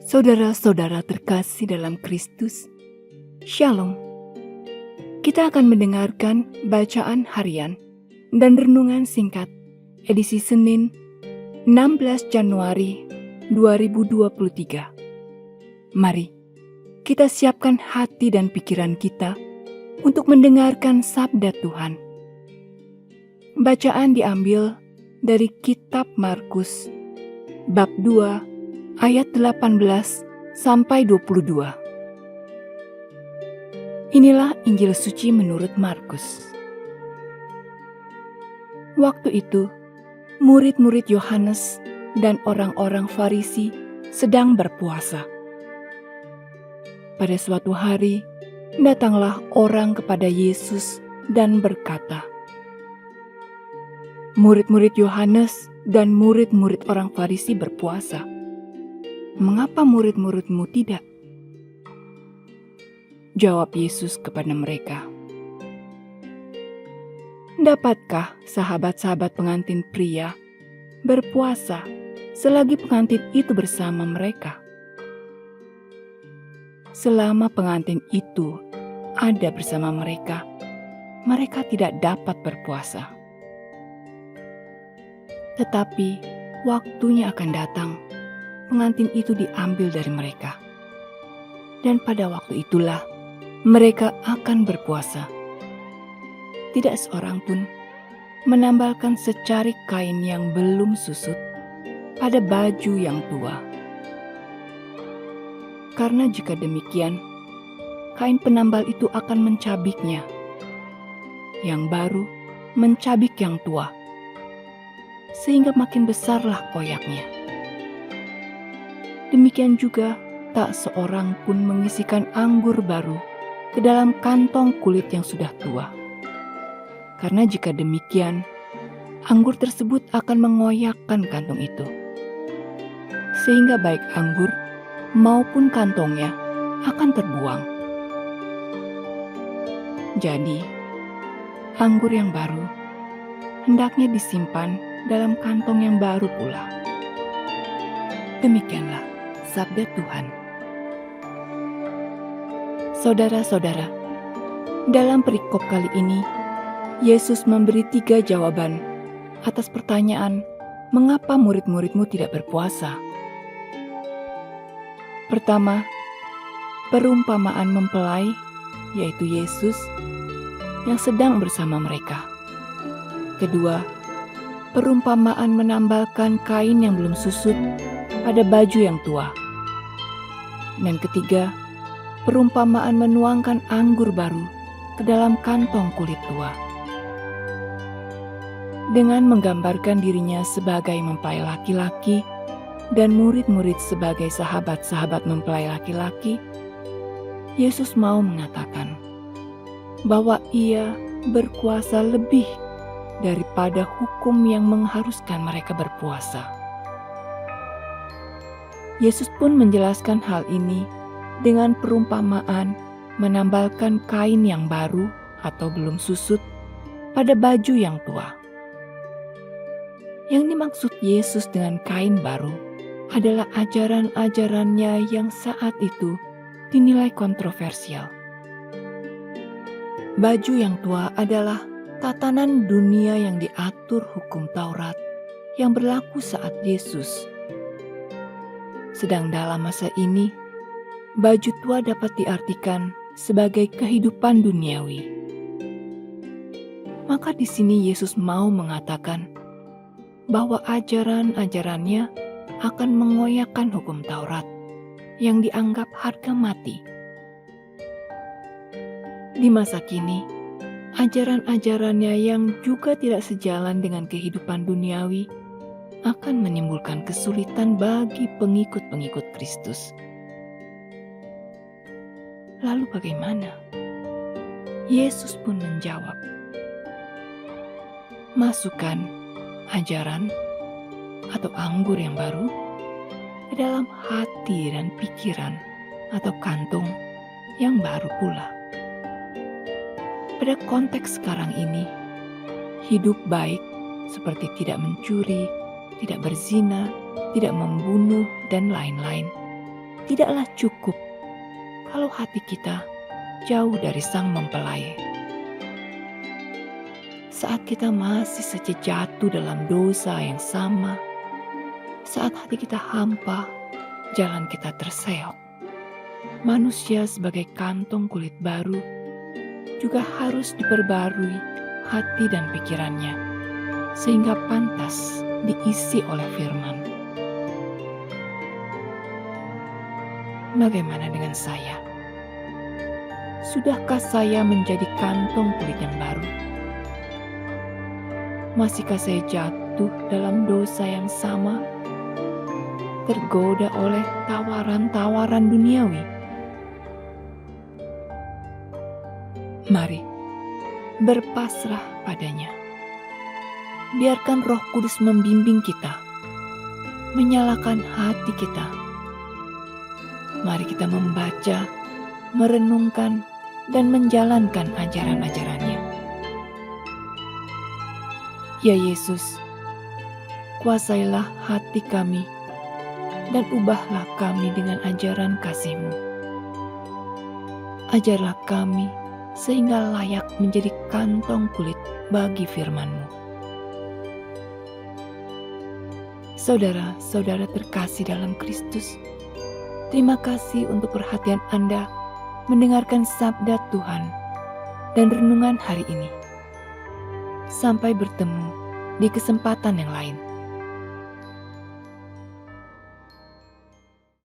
Saudara-saudara terkasih dalam Kristus, Shalom. Kita akan mendengarkan bacaan harian dan renungan singkat edisi Senin 16 Januari 2023. Mari kita siapkan hati dan pikiran kita untuk mendengarkan sabda Tuhan. Bacaan diambil dari kitab Markus bab 2 ayat 18 sampai 22. Inilah Injil suci menurut Markus. Waktu itu, murid-murid Yohanes dan orang-orang Farisi sedang berpuasa. Pada suatu hari, datanglah orang kepada Yesus dan berkata, "Murid-murid Yohanes dan murid-murid orang Farisi berpuasa. Mengapa murid-muridmu tidak?" Jawab Yesus kepada mereka, "Dapatkah sahabat-sahabat pengantin pria berpuasa selagi pengantin itu bersama mereka? Selama pengantin itu ada bersama mereka, mereka tidak dapat berpuasa. Tetapi waktunya akan datang, pengantin itu diambil dari mereka. Dan pada waktu itulah mereka akan berpuasa. Tidak seorang pun menambalkan secarik kain yang belum susut pada baju yang tua. Karena jika demikian, kain penambal itu akan mencabiknya. Yang baru mencabik yang tua, sehingga makin besarlah koyaknya. Demikian juga tak seorang pun mengisikan anggur baru ke dalam kantong kulit yang sudah tua. Karena jika demikian, anggur tersebut akan mengoyakkan kantong itu, sehingga baik anggur maupun kantongnya akan terbuang. Jadi, anggur yang baru hendaknya disimpan dalam kantong yang baru pula." Demikianlah sabda Tuhan. Saudara-saudara, dalam perikop kali ini, Yesus memberi 3 jawaban atas pertanyaan mengapa murid-muridmu tidak berpuasa. Pertama, perumpamaan mempelai, yaitu Yesus, yang sedang bersama mereka. Kedua, perumpamaan menambalkan kain yang belum susut pada baju yang tua. Dan ketiga, perumpamaan menuangkan anggur baru ke dalam kantong kulit tua. Dengan menggambarkan dirinya sebagai mempelai laki-laki dan murid-murid sebagai sahabat-sahabat mempelai laki-laki, Yesus mau mengatakan bahwa Ia berkuasa lebih daripada hukum yang mengharuskan mereka berpuasa. Yesus pun menjelaskan hal ini dengan perumpamaan menambalkan kain yang baru atau belum susut pada baju yang tua. Yang dimaksud Yesus dengan kain baru adalah ajaran-ajarannya yang saat itu dinilai kontroversial. Baju yang tua adalah tatanan dunia yang diatur hukum Taurat yang berlaku saat Yesus. Sedang dalam masa ini, baju tua dapat diartikan sebagai kehidupan duniawi. Maka di sini Yesus mau mengatakan bahwa ajaran-ajarannya akan mengoyakkan hukum Taurat yang dianggap harga mati. Di masa kini, ajaran-ajarannya yang juga tidak sejalan dengan kehidupan duniawi akan menimbulkan kesulitan bagi pengikut-pengikut Kristus. Lalu bagaimana? Yesus pun menjawab, "Masukkan ajaran atau anggur yang baru ke dalam hati dan pikiran atau kantong yang baru pula." Pada konteks sekarang ini, hidup baik seperti tidak mencuri, tidak berzina, tidak membunuh, dan lain-lain tidaklah cukup kalau hati kita jauh dari Sang Mempelai. Saat kita masih saja jatuh dalam dosa yang sama, saat hati kita hampa, jalan kita terseok, manusia sebagai kantong kulit baru juga harus diperbarui hati dan pikirannya, sehingga pantas diisi oleh firman. Bagaimana dengan saya? Sudahkah saya menjadi kantong kulit yang baru? Masihkah saya jatuh dalam dosa yang sama, tergoda oleh tawaran-tawaran duniawi? Mari berpasrah padanya. Biarkan Roh Kudus membimbing kita, menyalakan hati kita. Mari kita membaca, merenungkan, dan menjalankan ajaran-ajarannya. Ya Yesus, kuasailah hati kami dan ubahlah kami dengan ajaran kasih-Mu. Ajarlah kami sehingga layak menjadi kantong kulit bagi firman-Mu. Saudara-saudara terkasih dalam Kristus, terima kasih untuk perhatian Anda mendengarkan sabda Tuhan dan renungan hari ini. Sampai bertemu di kesempatan yang lain.